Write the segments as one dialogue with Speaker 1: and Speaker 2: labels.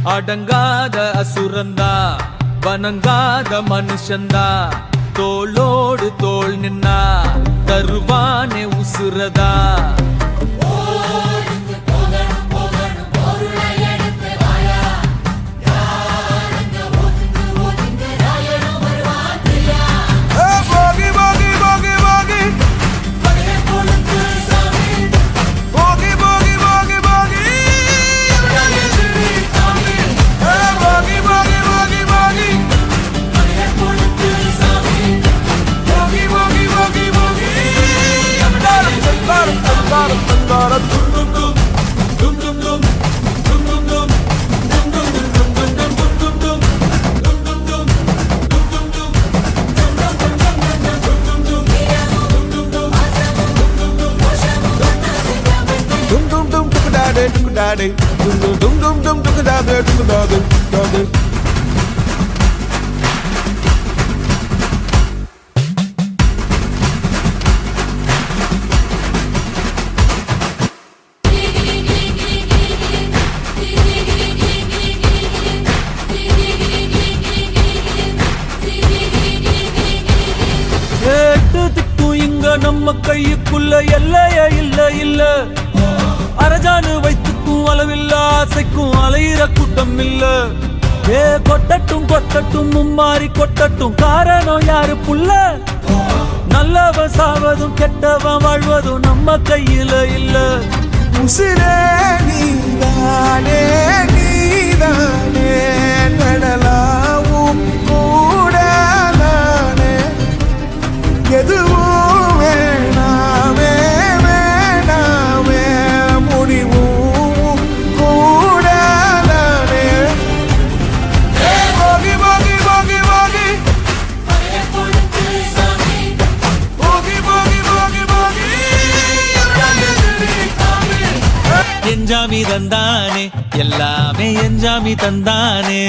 Speaker 1: அடங்காத அசுரந்தா வணங்காத மனுஷந்தா தோளோடு தோள் நின்னா தருவானே உசுரதா நம்ம கையுக்குள்ள எல்லைய இல்ல இல்ல அரஜானு வைத்துக்கும் அளவில்ல ஆசைக்கும் அலையிற கூட்டம் இல்ல ஏ கொட்டட்டும் கொட்டட்டும் மும்மாறி கொட்டட்டும் காரணம் யாரு புள்ள நல்லவன் சாவதும் கெட்டவன் வாழ்வதும் நம்ம கையில இல்ல
Speaker 2: உசிரே நீதானே நீதானே நடலாவும் கூட நானே எதுவும்
Speaker 1: எஞ்சாமி தந்தானே எல்லாமே எஞ்சாமி தந்தானே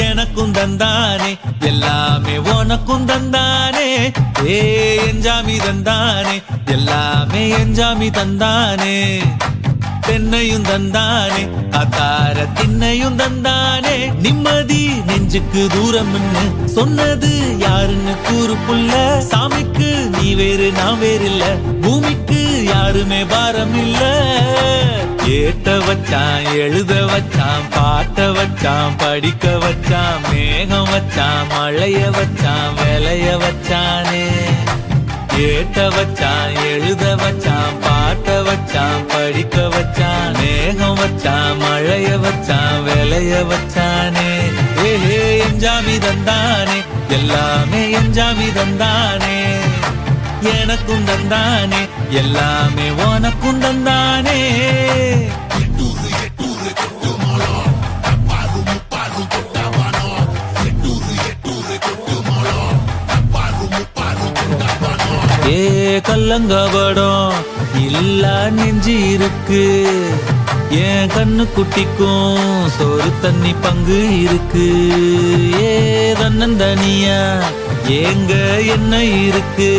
Speaker 1: எனக்கும் தந்தானே எல்லாமே உனக்கும் தந்தானே ஏ எஞ்சாமி தந்தானே எல்லாமே எஞ்சாமி தந்தானே பெண்ணையும் தந்தானே அத்தார திண்ணையும் தந்தானே நிம்மதி நெஞ்சுக்கு தூரம் சொன்னது யாருன்னு கூறு புள்ள சாமிக்கு நீ வேறு நான் வேறு இல்ல பூமிக்கு யாருமே பாரம் இல்ல ஏத்த வச்சான் எழுத வச்சான் பாட்ட வச்சான் படிக்க வச்சான் மேகம் வச்சான் மழைய வச்சான் விளைய வச்சானே ஏத்த வச்சான் எழுத வச்சான் பாட்ட வச்சான் படிக்க வச்சான் மேகம் வச்சான் மழைய வச்சான் விளைய வச்சானே ஏஹே எஞ்சாமி தந்தானே எல்லாமே எஞ்சாமி தந்தானே எனக்கும் தந்தானே எல்லாமே உனக்கும் தந்தானே ஏ கல்லங்கபடம் இல்ல நெஞ்சு இருக்கு என் கண்ணு குட்டிக்கும் சோறு தண்ணி பங்கு இருக்கு ஏ தன்னந்தனியா ஏங்க என்ன இருக்கு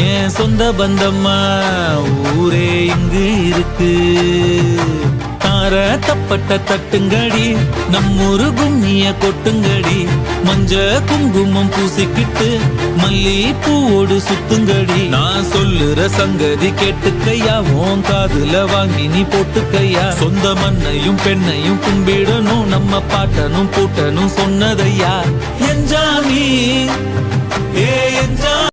Speaker 1: என் சொந்த பந்தம்மா ஊரே இங்கு இருக்கு தார தப்பட்ட தட்டுங்கடி நம்மூரு கும்மிய கொட்டுங்கடி மஞ்ச குங்குமம் பூசிக்கிட்டு மல்லி பூவோடு சுத்துங்கடி நான் சொல்லுற சங்கதி கேட்டுக்கையா உன் காதுல வாங்கி நீ போட்டுக்கையா சொந்த மண்ணையும் பெண்ணையும் கும்பிடணும் நம்ம பாட்டனும் பூட்டனும் சொன்னதையா எஞ்சாமி ஏ எஞ்சாமி